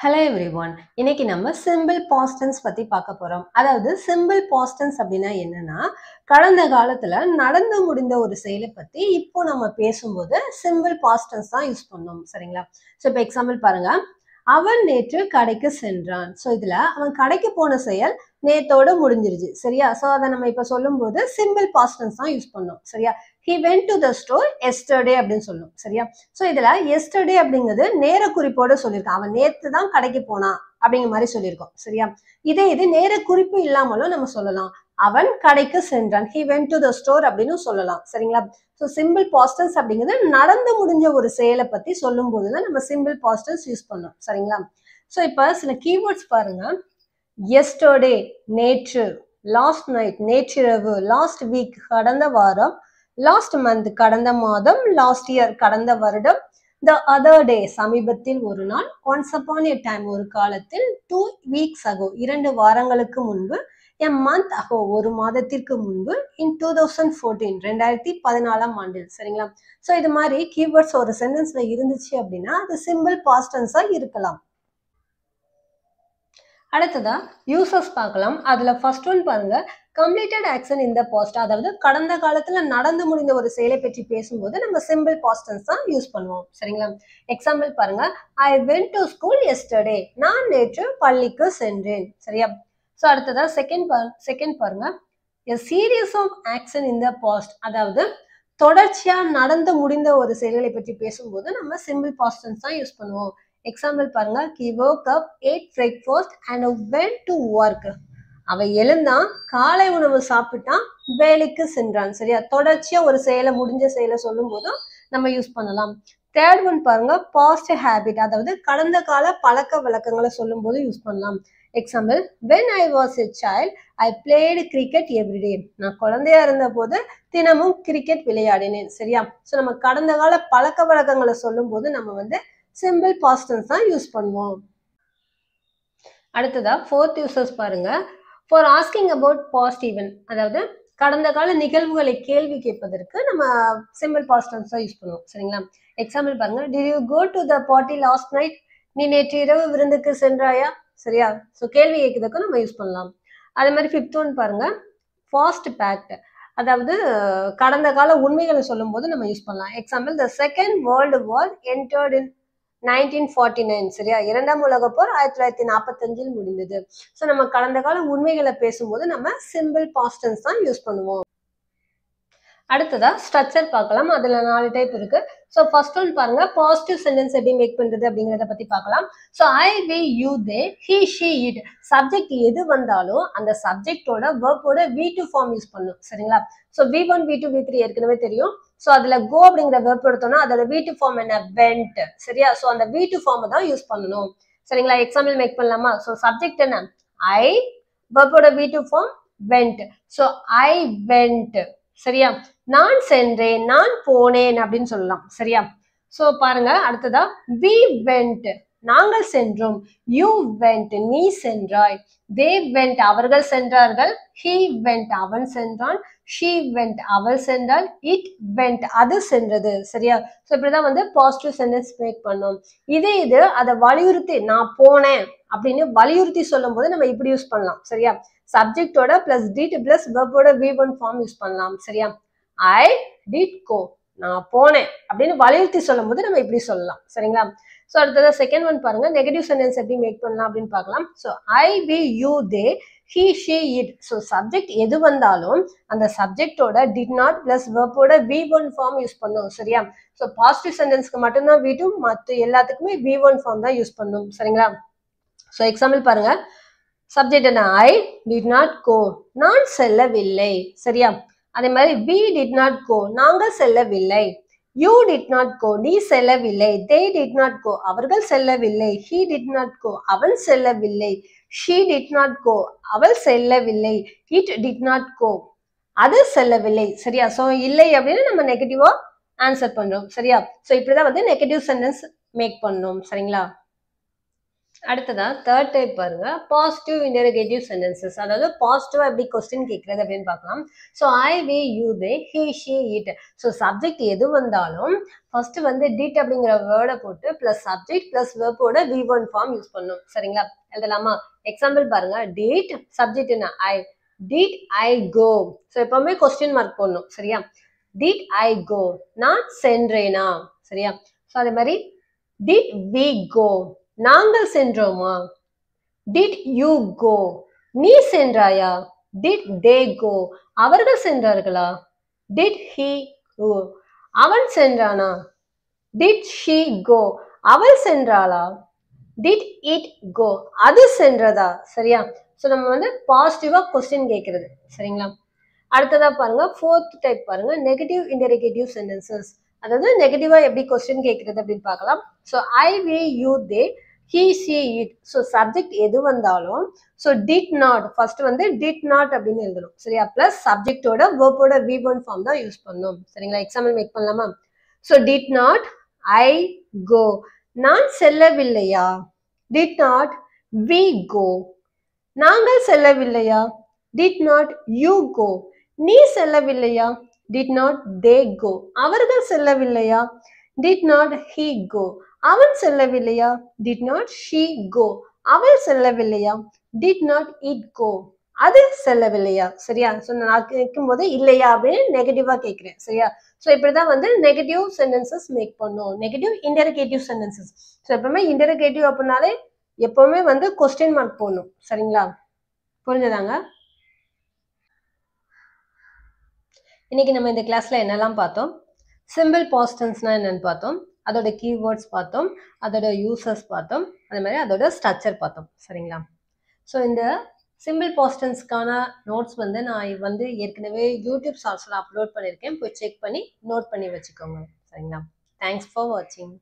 Hello everyone. இன்னைக்கு நம்ம simple past tense பத்தி பார்க்க போறோம். அதாவது simple past tense அப்படின்னா என்னன்னா கடந்த காலத்துல நடந்து முடிந்த ஒரு செயலை பத்தி இப்போ நம்ம பேசும்போது simple past tense தான் யூஸ் பண்ணோம். சரிங்களா? சோ இப்போ எக்ஸாம்பிள் பாருங்க. அவன் நேற்று கடைக்கு சென்றான். சோ இதுல அவன் கடைக்கு போன செயல் நேத்தோட முடிஞ்சிருச்சு. சரியா? சோ அதை நம்ம இப்ப சொல்லும்போது simple past tense தான் யூஸ் பண்ணோம். சரியா? He went to the store yesterday அப்படின்னு சொல்லணும். சரியா? சோ இதுல yesterday அப்படிங்கிறது நேர குறிப்போட சொல்லியிருக்கான். அவன் நேத்து தான் கடைக்கு போனான் அப்படிங்கிற மாதிரி சொல்லியிருக்கோம். சரியா? இது நேர குறிப்பு இல்லாமலும் நம்ம சொல்லலாம். அவன் கடைக்கு சென்றான். He went to the store அப்படின்னு சொல்லலாம். சரிங்களா? ஸோ சிம்பிள் past tense அப்படிங்கிறது நடந்து முடிஞ்ச ஒரு செயலை பத்தி சொல்லும் போதுதான் நம்ம சிம்பிள் past tense யூஸ் பண்ணோம். சரிங்களா? ஸோ இப்ப சில கீவேர்ட்ஸ் பாருங்க. yesterday நேற்று, லாஸ்ட் நைட் நேற்றிரவு, லாஸ்ட் வீக் கடந்த வாரம், லாஸ்ட் மந்த் கடந்த மாதம், லாஸ்ட் இயர் கடந்த வருடம், the other day சமீபத்தில் ஒரு நாள், once upon a time ஒரு காலத்தில், 2 weeks ago 2 வாரங்களுக்கு முன்பு, a month ago ஒரு மாதத்திற்கு முன்பு, in 2014 2014ஆம் ஆண்டில். சரிங்களா? சோ இது மாதிரி கீவேர்ட்ஸ் ஒரு சென்டென்ஸ்ல இருந்துச்சு அப்படின்னா அது சிம்பிள் பாஸ்ட் டென்ஸா இருக்கலாம். அடுத்ததா யூசஸ் பார்க்கலாம். அதுல ஃபர்ஸ்ட் ஒன் பாருங்க, completed action in the past, அதாவது கடந்த காலத்துல நடந்து முடிந்த ஒரு செயலை பற்றி பேசும்போது நம்ம சிம்பிள் பாஸ்ட் டென்ஸ் தான் யூஸ் பண்ணுவோம். சரிங்களா? எக்ஸாம்பிள் பாருங்க, I went to school yesterday, நான் நேற்று பள்ளிக்கு சென்றேன். சரியா? ஸோ அடுத்ததா செகண்ட் பாருங்க, a series of action in the past, அதாவது தொடர்ச்சியா நடந்து முடிந்த ஒரு செயல்களை பற்றி பேசும்போது நம்ம சிம்பிள் பாஸ்ட் டென்ஸ் தான் யூஸ் பண்ணுவோம். எக்ஸாம்பிள் பாருங்க, he woke up, ate breakfast and went to work. அவ எழுந்தான், காலை உணவு சாப்பிட்டான், வேலைக்கு சென்றான். சரியா? தொடர்ச்சியா ஒரு செயலை முடிஞ்ச செயலை சொல்லும் போதும் நம்ம யூஸ் பண்ணலாம். தேர்ட் ஒன் பாருங்க, பாஸ்ட் ஹேபிட், அதாவது கடந்த கால பழக்க வழக்கங்களை சொல்லும் போது யூஸ் பண்ணலாம். Example, when I was a child I played cricket every day. நான் குழந்தையா இருந்த போது தினமும் கிரிக்கெட் விளையாடினேன். சரியா? ஸோ நம்ம கடந்த கால பழக்க வழக்கங்களை சொல்லும் போது நம்ம சிம்பிள் பாஸ்ட் டென்ஸ் தான் யூஸ் பண்ணுவோம். அடுத்ததா ஃபோர்த் யூசஸ் பாருங்க, for asking about past event, அதாவது கடந்த கால நிகழ்வுகளை கேள்வி கேட்பதற்கு நம்ம சிம்பிள் பாஸ்ட் டென்ஸ் தான் யூஸ் பண்ணுவோம். சரிங்களா? எக்ஸாம்பிள் பாருங்க, did you go to the party last night? நீ நேற்று இரவு விருந்துக்கு சென்றாயா? சரியா? ஸோ கேள்வி கேட்கறதுக்கு நம்ம யூஸ் பண்ணலாம். அதே மாதிரி ஃபிஃப்த் ஒன் பாருங்க, ஃபாஸ்ட் பேக்ட், அதாவது கடந்த கால உண்மைகளை சொல்லும் போது நம்ம யூஸ் பண்ணலாம். Example, the second world war entered இன் 1949. சரியா? 2ஆம் உலக போர் 1945 முடிந்தது. ஸோ நம்ம கடந்த கால உண்மைகளை பேசும்போது நம்ம சிம்பிள் பாஸ்ட் டென்ஸ் தான் யூஸ் பண்ணுவோம். அடுத்ததா ஸ்ட்ரக்சர் பார்க்கலாம். அதுல 4 டைப் இருக்கு. ஸோ ஃபர்ஸ்ட் ஒன் பாருங்க, பாசிட்டிவ் சென்டென்ஸ் எப்படி மேக் பண்றது அப்படிங்கிறத பத்தி பார்க்கலாம். So I, we, you, they, he, she, it, subject எது வந்தாலும் அந்த சப்ஜெக்டோட வெர்போட V2 ஃபார்ம் யூஸ் பண்ணும். சரிங்களா? ஸோ V1, V2, V3 ஏற்கனவே தெரியும். ஸோ அதுல கோ அப்படிங்கிற வெர்ப் எடுத்தோம்னா அதோட V2 ஃபார்ம் என்ன? வென்ட். சரியா? ஸோ அந்த V2 ஃபார்ம் தான் யூஸ் பண்ணணும். சரிங்களா? எக்ஸாம்பிள் மேக் பண்ணலாமா? ஸோ சப்ஜெக்ட் என்ன? ஐ, வெர்போட V2 form went. So I went. சரியா? நான் சென்றேன், நான் போனேன் அப்படின்னு சொல்லலாம். சரியா? சோ பாருங்க, அடுத்ததா we went, நாங்கள் சென்றோம், you went, நீ சென்றாய், they went, அவர்கள் சென்றார்கள், he went, அவன் சென்றான், she went, அவள் சென்றாள், it went, அது சென்றது. சரியா? சோ இப்படிதான் பாசிட்டிவ் சென்டென்ஸ் மேக் பண்ணோம். இது அதை வலியுறுத்தி நான் போனேன் அப்படின்னு வலியுறுத்தி சொல்லும் போது நம்ம இப்படி யூஸ் பண்ணலாம். சரியா? சப்ஜெக்டோட பிளஸ் டிட் பிளஸ் வெர்போட V1 ஃபார்ம் யூஸ் பண்ணலாம். சரியா? ஐ டிட் கோ, நான் போனேன் அப்படின்னு வலியுறுத்தி சொல்லும் போது நம்ம இப்படி சொல்லலாம். சரிங்களா? ஸோ அடுத்தது செகண்ட் ஒன் பாருங்க, நெகட்டிவ் சென்டென்ஸ் எப்படி மேக் பண்ணலாம் அப்படின்னு பார்க்கலாம். So I, we, you, they, he, she, it. So subject எது வந்தாலும் அந்த சப்ஜெக்டோட டிட் நாட் பிளஸ் வெர்போட V1 ஃபார்ம் யூஸ் பண்ணும். சரியா? ஸோ பாசிட்டிவ் சென்டென்ஸ்க்கு மட்டும்தான் V2, மற்ற எல்லாத்துக்குமே V1 ஃபார்ம் தான் யூஸ் பண்ணும். சரிங்களா? ஸோ எக்ஸாம்பிள் பாருங்க, சப்ஜெக்ட் என்ன? ஐ டிட் நாட் கோ, நான் செல்லவில்லை. சரியா? அதே மாதிரி we did not go, நாங்கள் செல்லவில்லை. you did not go, நீ செல்லவில்லை. they did not go, அவர்கள் செல்லவில்லை. he did not go, அவன் செல்லவில்லை. she did not go, அவள் செல்லவில்லை. it did not go, அது செல்லவில்லை. சரியா? சோ இல்லை அப்படின்னு நம்ம நெகட்டிவா ஆன்சர் பண்றோம். சரியா? சோ இப்படிதான் நெகட்டிவ் சென்டென்ஸ் மேக் பண்ணணும். சரிங்களா? அடுத்ததா தேர்ட் டைப் பாருங்க, பாசிட்டிவ் இன்டெரோகேட்டிவ் சென்டென்சஸ். அதாவது பாசிட்டிவா எப்படி கொஸ்டின் கேட்கறது அப்படின்னு பார்க்கலாம். So I, we, you, they, he, she, it. So subject எது வந்தாலும் ஃபர்ஸ்ட் வந்து டிட் அப்படிங்கிற வேர்டை போட்டு பிளஸ் சப்ஜெக்ட் பிளஸ் வெர்போட வி ஒன் ஃபார்ம் யூஸ் பண்ணும். சரிங்களா? எழுதலாமா? எக்ஸாம்பிள் பாருங்க, டிட் சப்ஜெக்ட் என்ன I, did I go. So எப்பவுமே கொஸ்டின் மார்க் போடணும். சரியா? டிட் ஐ கோ, நான் சென்றேனா? சரியா? ஸோ அதே மாதிரி டிட் வி கோ, நாங்கள் சென்றோமா? டிட் யூ கோ, நீ சென்றாயா? டிட் தே கோ, அவர்கள் சென்றார்களா? டிட் ஹி கோ, அவன் சென்றானா? டிட் ஷி கோ, அவள் சென்றாளா? டிட் இட் கோ, அது சென்றதா? சரியா? ஸோ நம்ம வந்து பாசிட்டிவா கொஸ்டின் கேட்கறது. சரிங்களா? அடுத்ததா பாருங்க, ஃபோர்த் டைப் பாருங்க, நெகட்டிவ் இன்டெரோகேட்டிவ் சென்டென்சஸ். அதாவது நெகட்டிவா எப்படி கொஸ்டின் கேட்கறது அப்படின்னு பார்க்கலாம். So I, we, you, they, he, she, it. So subject எது வந்தாலும் ஸோ டிட் நாட் ஃபர்ஸ்ட் வந்து டிட் நாட் அப்படின்னு எழுதணும். சரியா? பிளஸ் சப்ஜெக்டோட வெர்போட வி ஒன் ஃபார்ம் தான் யூஸ் பண்ணணும். சரிங்களா? எக்ஸாம்பிள் மேக் பண்ணலாமா? So did not I go, நான் செல்லவில்லையா? டிட் நாட் வி கோ, நாங்கள் செல்லவில்லையா? டிட் நாட் யூ கோ, நீ செல்லவில்லையா? டிட் நாட் தே கோ, அவர்கள் செல்லவில்லையா? டிட் நாட் ஹி கோ, அவன் செல்லவில்லையா? டிட் நாட் ஷி கோ, அவள் செல்லவில்லையா? டிட் நாட் இட் கோ, அது செல்லவில்லையா? சரியா? ஸோ நான் கேட்கும் போது இல்லையா அப்படின்னு நெகட்டிவா கேட்கிறேன். சரியா? ஸோ இப்படிதான் வந்து நெகட்டிவ் சென்டென்சஸ் மேக் பண்ணும். Negative interrogative sentences. ஸோ எப்பவுமே இன்டெரோகேட்டிவ் அப்படின்னாலே எப்பவுமே வந்து கொஸ்டின் மார்க் போடணும். சரிங்களா? புரிஞ்சதாங்க? இன்னைக்கு நம்ம இந்த கிளாஸ்ல என்னெல்லாம் பார்த்தோம்? சிம்பிள் பாஸ்ட் டென்ஸ்னா என்னன்னு பார்த்தோம், அதோட கீவேர்ட்ஸ் பார்த்தோம், அதோட யூசஸ் பார்த்தோம், அதே மாதிரி அதோட ஸ்ட்ரக்சர் பார்த்தோம். சரிங்களா? ஸோ இந்த சிம்பிள் பாஸ்ட் டென்ஸ்க்கான நோட்ஸ் வந்து நான் வந்து ஏற்கனவே யூடியூப் ஷார்ட்ஸில் அப்லோட் பண்ணியிருக்கேன். போய் செக் பண்ணி நோட் பண்ணி வச்சுக்கோங்க. சரிங்களா? தேங்க்ஸ் ஃபார் வாட்சிங்.